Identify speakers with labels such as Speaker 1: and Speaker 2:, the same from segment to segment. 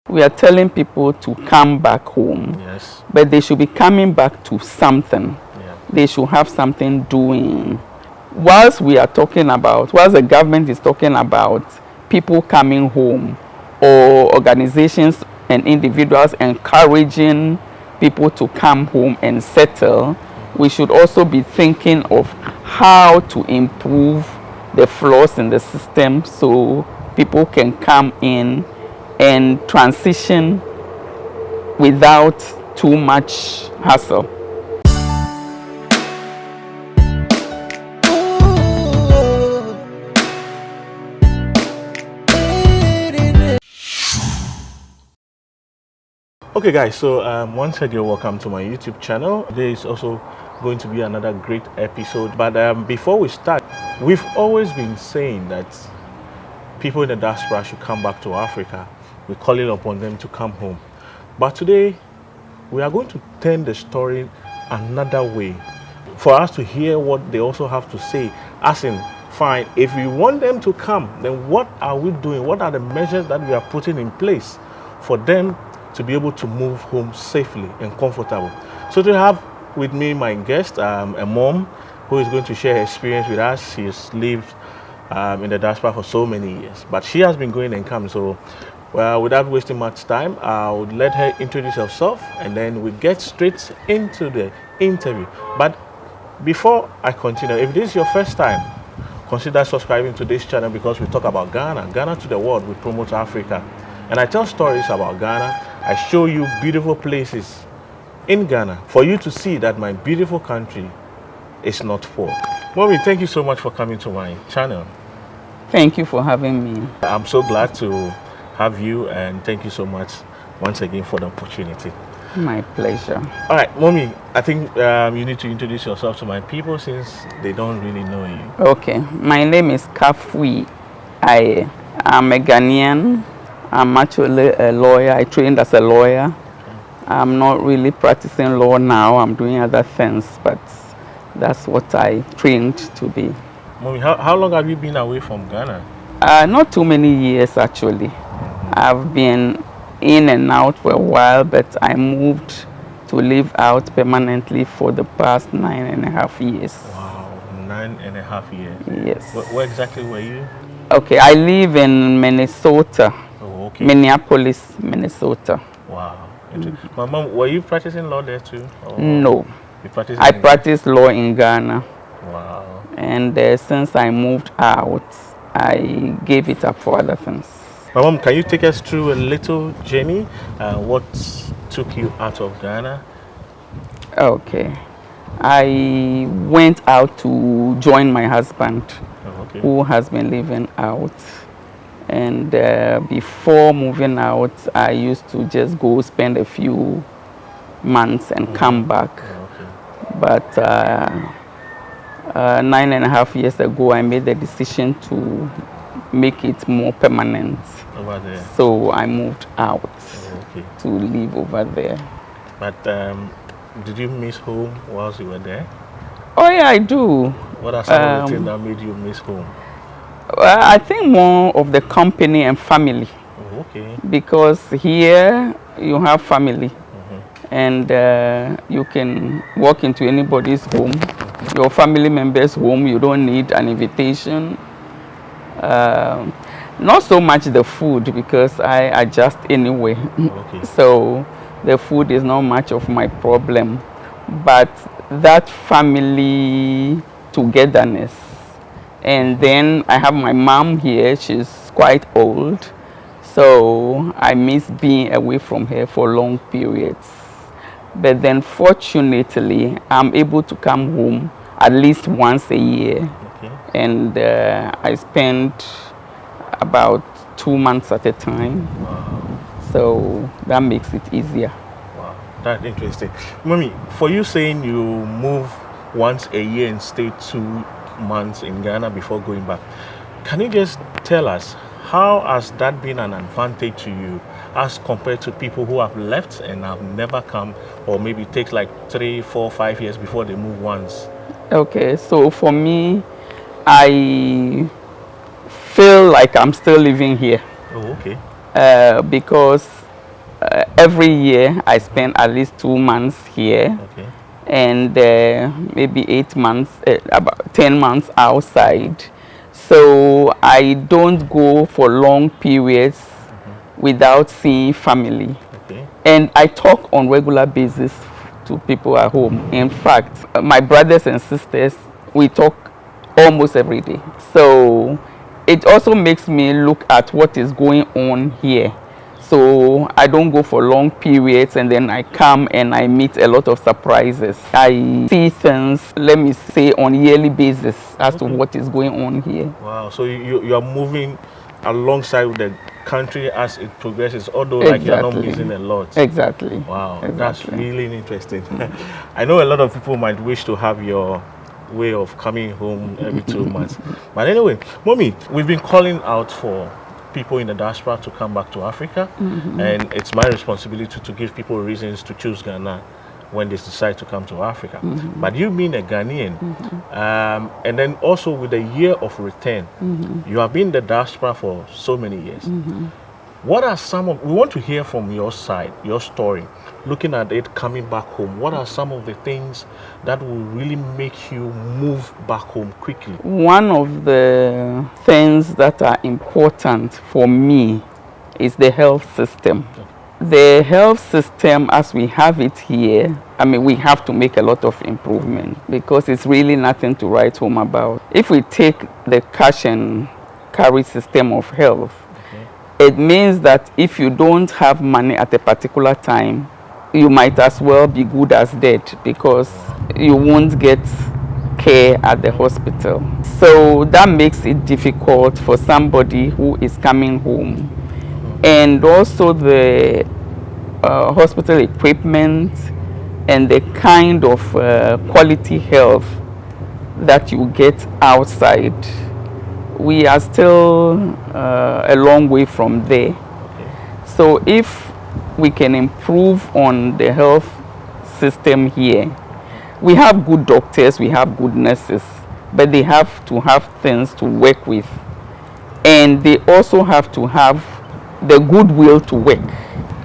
Speaker 1: We are telling people to come back home,
Speaker 2: Yes.
Speaker 1: but they should be coming back to something.
Speaker 2: Yeah.
Speaker 1: They should have something doing. Whilst the government is talking about people coming home, or organizations and individuals encouraging people to come home and settle, we should also be thinking of how to improve the flaws in the system so people can come in and transition without too much hassle.
Speaker 2: Okay, guys, so once again, welcome to my YouTube channel. Today is also going to be another great episode. But before we start, we've always been saying that people in the diaspora should come back to Africa. We're calling upon them to come home. But today, we are going to turn the story another way for us to hear what they also have to say. As in, fine, if we want them to come, then what are we doing? What are the measures that we are putting in place for them to be able to move home safely and comfortable? So to have with me my guest, a mom who is going to share her experience with us. She has lived in the diaspora for so many years, but she has been going and coming. So without wasting much time, I would let her introduce herself and then we get straight into the interview. But before I continue, if this is your first time, consider subscribing to this channel because we talk about Ghana to the world. We promote Africa. And I tell stories about Ghana. I show you beautiful places in Ghana for you to see that my beautiful country is not poor. Mommy, thank you so much for coming to my channel.
Speaker 1: Thank you for having me.
Speaker 2: I'm so glad to have you, and thank you so much once again for the opportunity.
Speaker 1: My pleasure.
Speaker 2: All right, Mommy, I think you need to introduce yourself to my people since they don't really know you.
Speaker 1: Okay, my name is Kafui Ayeh. I'm a Ghanaian. I'm actually a lawyer. I trained as a lawyer. I'm not really practicing law now. I'm doing other things, but that's what I trained to be.
Speaker 2: Mommy, how long have you been away from Ghana?
Speaker 1: Not too many years, actually. I've been in and out for a while, but I moved to live out permanently for the past 9.5 years.
Speaker 2: Wow, 9.5 years.
Speaker 1: Yes.
Speaker 2: Where exactly were you?
Speaker 1: Okay, I live in Minnesota.
Speaker 2: Oh, okay.
Speaker 1: Minneapolis, Minnesota.
Speaker 2: Wow. My mom, were you practicing law there too? Or
Speaker 1: No.
Speaker 2: you practiced
Speaker 1: I practice law in Ghana.
Speaker 2: Wow.
Speaker 1: And since I moved out, I gave it up for other things.
Speaker 2: My mom, can you take us through a little journey? What took you out of Ghana?
Speaker 1: Okay. I went out to join my husband, who has been living out. And before moving out, I used to just go spend a few months and come back. But 9.5 years ago, I made the decision to make it more permanent.
Speaker 2: Over there.
Speaker 1: So I moved out to live over there.
Speaker 2: But did you miss home whilst you were there?
Speaker 1: Oh yeah, I do.
Speaker 2: What are some of the things that made you miss home?
Speaker 1: I think more of the company and family.
Speaker 2: Oh, okay.
Speaker 1: Because here you have family, and you can walk into anybody's home, your family member's home. You don't need an invitation. Not so much the food, because I adjust anyway.
Speaker 2: Okay.
Speaker 1: So the food is not much of my problem, but that family togetherness. And then I have my mom here. She's quite old, so I miss being away from her for long periods. But then fortunately, I'm able to come home at least once a year.
Speaker 2: Okay.
Speaker 1: And I spend about 2 months at a time.
Speaker 2: Wow.
Speaker 1: So that makes it easier.
Speaker 2: Wow, that's interesting. Mommy, for you saying you move once a year and stay 2 months in Ghana before going back, can you just tell us how has that been an advantage to you as compared to people who have left and have never come, or maybe it takes like 3, 4, 5 years before they move once?
Speaker 1: Okay, so for me, I feel like I'm still living here.
Speaker 2: Oh, okay.
Speaker 1: Because every year I spend at least 2 months here,
Speaker 2: Okay.
Speaker 1: and maybe 8 months, about 10 months outside. So I don't go for long periods without seeing family.
Speaker 2: Okay.
Speaker 1: And I talk on regular basis to people at home. In fact, my brothers and sisters, we talk almost every day. So it also makes me look at what is going on here. So I don't go for long periods, and then I come and I meet a lot of surprises. I see things, let me say, on yearly basis as to what is going on here.
Speaker 2: Wow. So you are moving alongside with the country as it progresses, although like you're not missing a lot.
Speaker 1: Exactly.
Speaker 2: Wow,
Speaker 1: Exactly.
Speaker 2: that's really interesting. I know a lot of people might wish to have your way of coming home every 2 months. But anyway, Mommy, we've been calling out for people in the diaspora to come back to Africa, and it's my responsibility to give people reasons to choose Ghana when they decide to come to Africa. But you being a Ghanaian, and then also with the year of return, you have been in the diaspora for so many years. What are some of, we want to hear from your side, your story, looking at it coming back home. What are some of the things that will really make you move back home quickly?
Speaker 1: One of the things that are important for me is the health system. The health system as we have it here, I mean, we have to make a lot of improvement because it's really nothing to write home about. If we take the cash and carry system of health, it means that if you don't have money at a particular time, you might as well be good as dead because you won't get care at the hospital. So that makes it difficult for somebody who is coming home. And also the hospital equipment and the kind of quality health that you get outside, we are still a long way from there. So if we can improve on the health system here, we have good doctors, we have good nurses, but they have to have things to work with, and they also have to have the goodwill to work,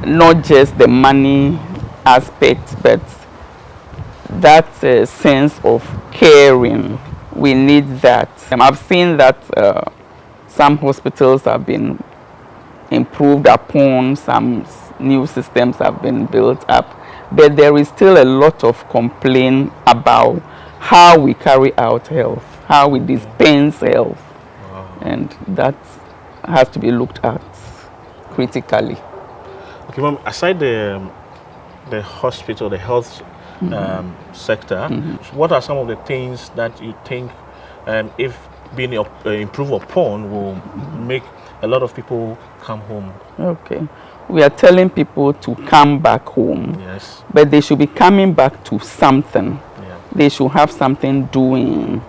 Speaker 1: not just the money aspect, but that sense of caring. We need that. I've seen that some hospitals have been improved upon, some new systems have been built up, but there is still a lot of complaint about how we carry out health, how we dispense health, and that has to be looked at critically.
Speaker 2: Okay, Mom, aside the hospital, the health sector, what are some of the things that you think, if being improved upon, will make a lot of people come home?
Speaker 1: Okay. We are telling people to come back home.
Speaker 2: Yes.
Speaker 1: But they should be coming back to something.
Speaker 2: Yeah.
Speaker 1: They should have something doing.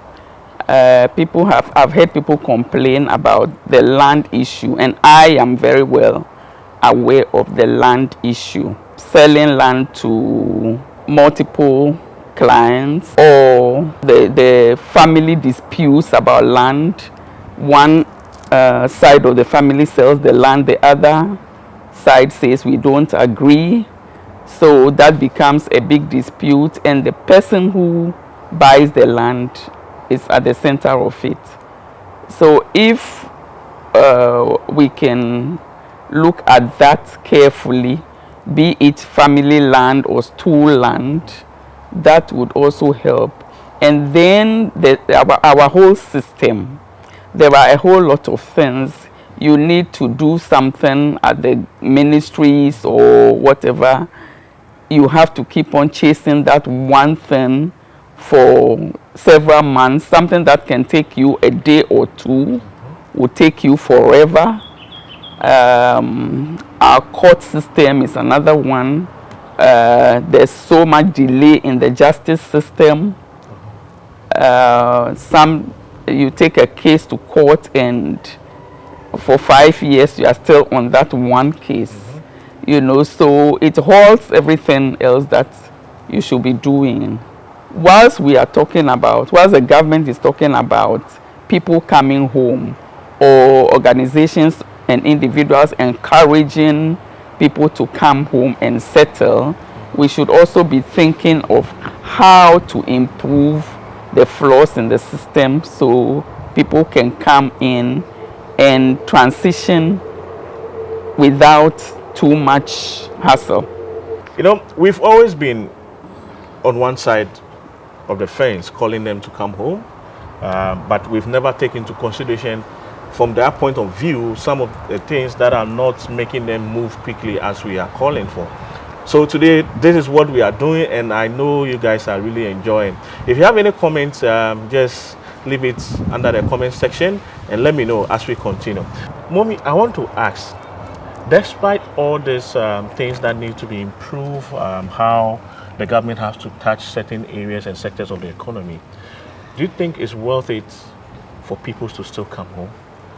Speaker 1: I've heard people complain about the land issue, and I am very well aware of the land issue. Selling land to multiple clients, or the family disputes about land. One side of the family sells the land, the other side says we don't agree. So that becomes a big dispute, and the person who buys the land is at the center of it. So if we can look at that carefully, be it family land or stool land, that would also help. And then our whole system, there are a whole lot of things. You need to do something at the ministries or whatever. You have to keep on chasing that one thing for several months. Something that can take you a day or two will take you forever. Our court system is another one. There's so much delay in the justice system. You take a case to court, and for 5 years you are still on that one case. You know, so it halts everything else that you should be doing. Whilst the government is talking about people coming home, or organizations and individuals encouraging people to come home and settle, we should also be thinking of how to improve the flaws in the system so people can come in and transition without too much hassle.
Speaker 2: You know, we've always been on one side of the fence calling them to come home, but we've never taken into consideration from their point of view some of the things that are not making them move quickly as we are calling for. So today, this is what we are doing, and I know you guys are really enjoying. If you have any comments, just leave it under the comment section and let me know as we continue. Mommy, I want to ask, despite all these things that need to be improved, how the government has to touch certain areas and sectors of the economy, do you think it's worth it for people to still come home?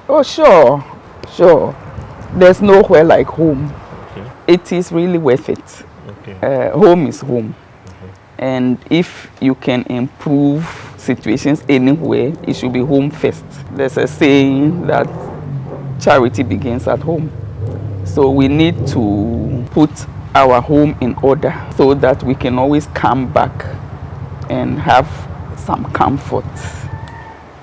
Speaker 1: Oh, sure, sure. There's nowhere like home.
Speaker 2: Okay.
Speaker 1: It is really worth it.
Speaker 2: Okay.
Speaker 1: Home is home. And if you can improve situations anywhere, it should be home first. There's a saying that charity begins at home. So we need to put our home in order so that we can always come back and have some comfort.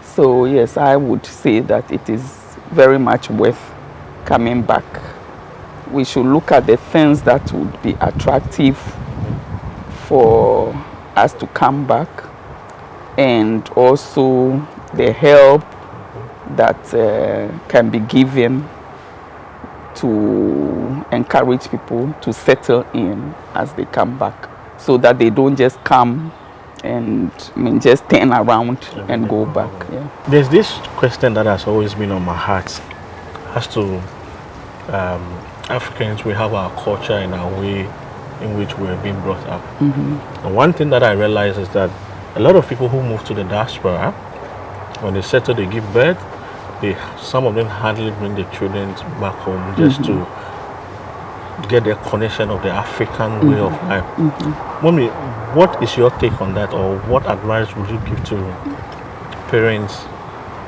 Speaker 1: So yes, I would say that it is very much worth coming back. We should look at the things that would be attractive for us to come back, and also the help that can be given to encourage people to settle in as they come back, so that they don't just come and just turn around and go back. Yeah.
Speaker 2: There's this question that has always been on my heart as to Africans. We have our culture and our way in which we're being brought up. And one thing that I realize is that a lot of people who move to the diaspora, when they settle, they give birth, some of them hardly bring the children back home just to get their connection of the African way of life. Mommy, what is your take on that, or what advice would you give to parents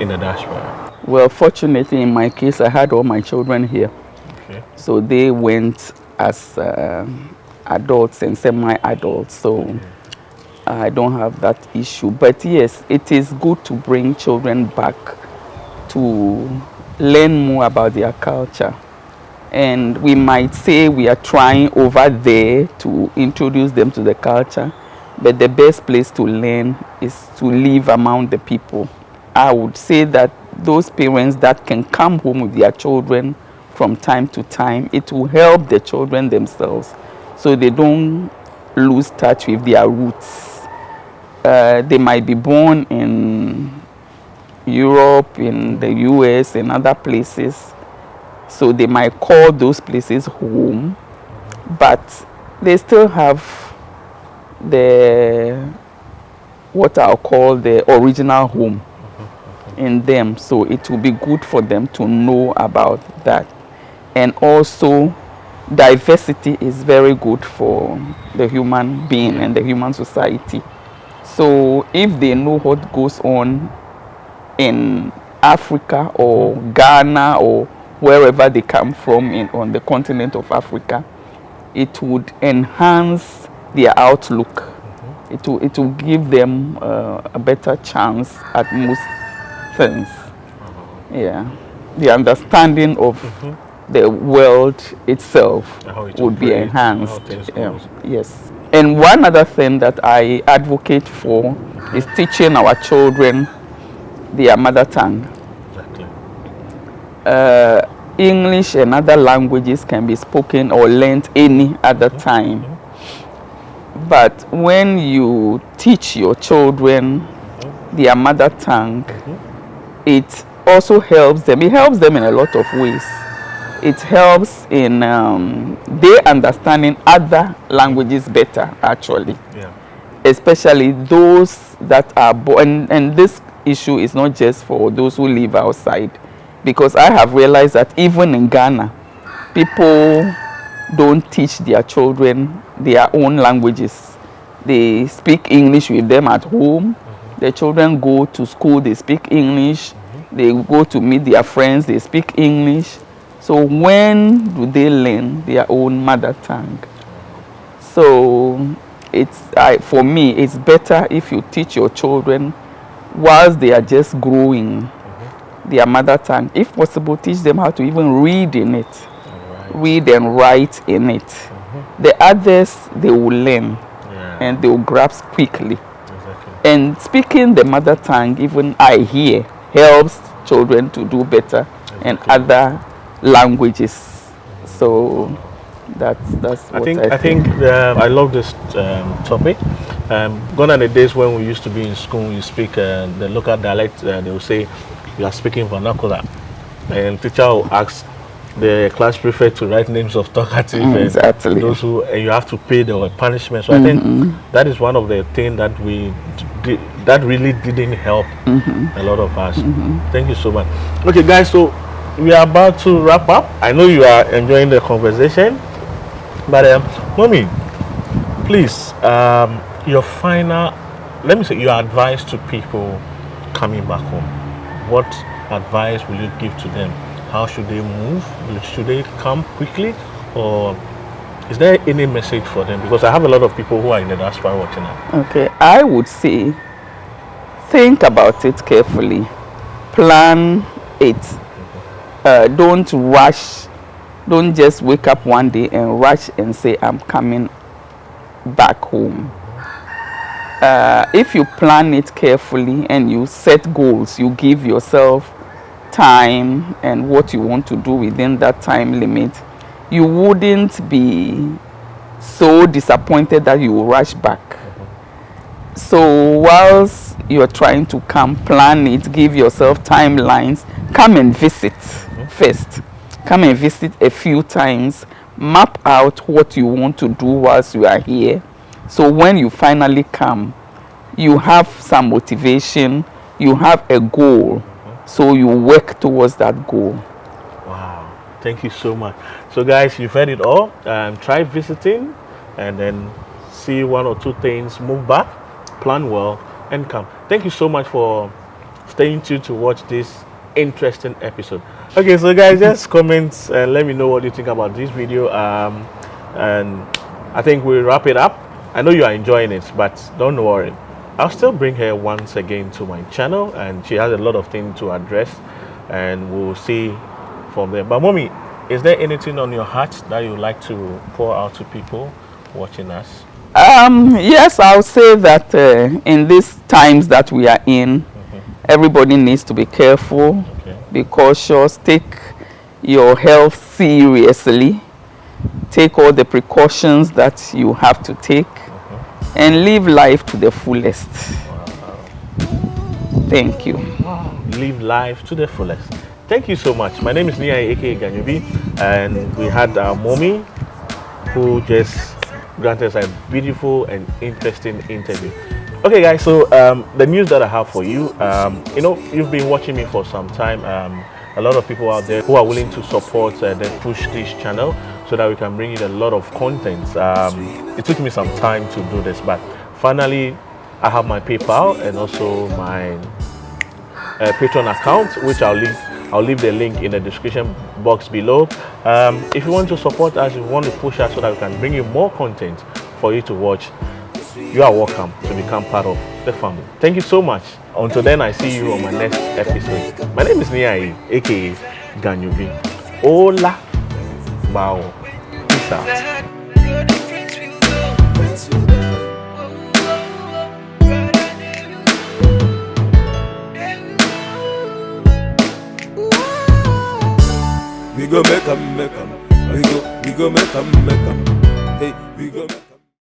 Speaker 2: in the diaspora?
Speaker 1: Well, fortunately in my case, I had all my children here.
Speaker 2: Okay.
Speaker 1: So they went as adults and semi-adults, so I don't have that issue. But yes, it is good to bring children back to learn more about their culture. And we might say we are trying over there to introduce them to the culture, but the best place to learn is to live among the people. I would say that those parents that can come home with their children from time to time, it will help the children themselves so they don't lose touch with their roots. They might be born in Europe, in the US, and other places, so they might call those places home, but they still have what I'll call the original home in them. So it will be good for them to know about that. And also, diversity is very good for the human being and the human society. So if they know what goes on in Africa or Ghana or wherever they come from on the continent of Africa, it would enhance their outlook. It will give them a better chance at most things. Yeah, the understanding of the world itself would be enhanced. Yes. And one other thing that I advocate for is teaching our children their mother tongue.
Speaker 2: Exactly.
Speaker 1: English and other languages can be spoken or learned any other time. But when you teach your children their mother tongue, it also helps them. It helps them in a lot of ways. It helps in they understanding other languages better, actually.
Speaker 2: Yeah.
Speaker 1: Especially those that are born. And this issue is not just for those who live outside, because I have realized that even in Ghana, people don't teach their children their own languages. They speak English with them at home. The children go to school, they speak English. They go to meet their friends, they speak English. So when do they learn their own mother tongue? So for me, it's better if you teach your children whilst they are just growing their mother tongue. If possible, teach them how to even read in it, read and write in it. The others, they will learn and they will grasp quickly. And speaking the mother tongue, even Ayeh, helps children to do better in other languages. So that's what I think.
Speaker 2: I love this topic. Gone are the days when we used to be in school, you speak the local dialect, they will say you are speaking vernacular. And teacher will ask the class prefect to write names of talkative
Speaker 1: exactly.
Speaker 2: and those who, and you have to pay the punishment. So I think that is one of the things that we did, that really didn't help a lot of us. Thank you so much. Okay, guys, so we are about to wrap up. I know you are enjoying the conversation, but mommy, please, your final, let me say, your advice to people coming back home. What advice will you give to them? How should they move? Should they come quickly, or is there any message for them? Because I have a lot of people who are in the diaspora watching now.
Speaker 1: Okay, I would say think about it carefully, plan it. Don't rush. Don't just wake up one day and rush and say I'm coming back home. If you plan it carefully and you set goals, you give yourself time and what you want to do within that time limit, you wouldn't be so disappointed that you will rush back. So whilst you're trying to come, plan it, give yourself timelines, come and visit first. Come and visit a few times, map out what you want to do whilst you are here. So when you finally come, you have some motivation, you have a goal. So you work towards that goal.
Speaker 2: Wow, thank you so much. So guys, you've heard it all. Try visiting and then see one or two things, move back, plan well, and come. Thank you so much for staying tuned to watch this interesting episode. Okay, so guys, just comment and let me know what you think about this video. And I think we'll wrap it up. I know you are enjoying it, but don't worry. I'll still bring her once again to my channel, and she has a lot of things to address, and we'll see from there. But mommy, is there anything on your heart that you would like to pour out to people watching us?
Speaker 1: Yes, I'll say that in these times that we are in, everybody needs to be careful, be cautious, take your health seriously, take all the precautions that you have to take, and live life to the fullest. Thank you.
Speaker 2: Live life to the fullest. Thank you so much. My name is Ayeh aka Ganyubi, and we had our mommy who just granted us a beautiful and interesting interview. Okay guys, so the news that I have for you, you know, you've been watching me for some time. A lot of people out there who are willing to support and push this channel so that we can bring you a lot of content. It took me some time to do this, but finally I have my PayPal and also my Patreon account, which I'll leave the link in the description box below. If you want to support us, if you want to push us so that we can bring you more content for you to watch, you are welcome to become part of the family. Thank you so much. Until then, I see you on my next episode. My name is Ayeh aka Ganyubi. Hola. Wow. Peace out.
Speaker 3: We go make 'em. We go make 'em. Hey, we go.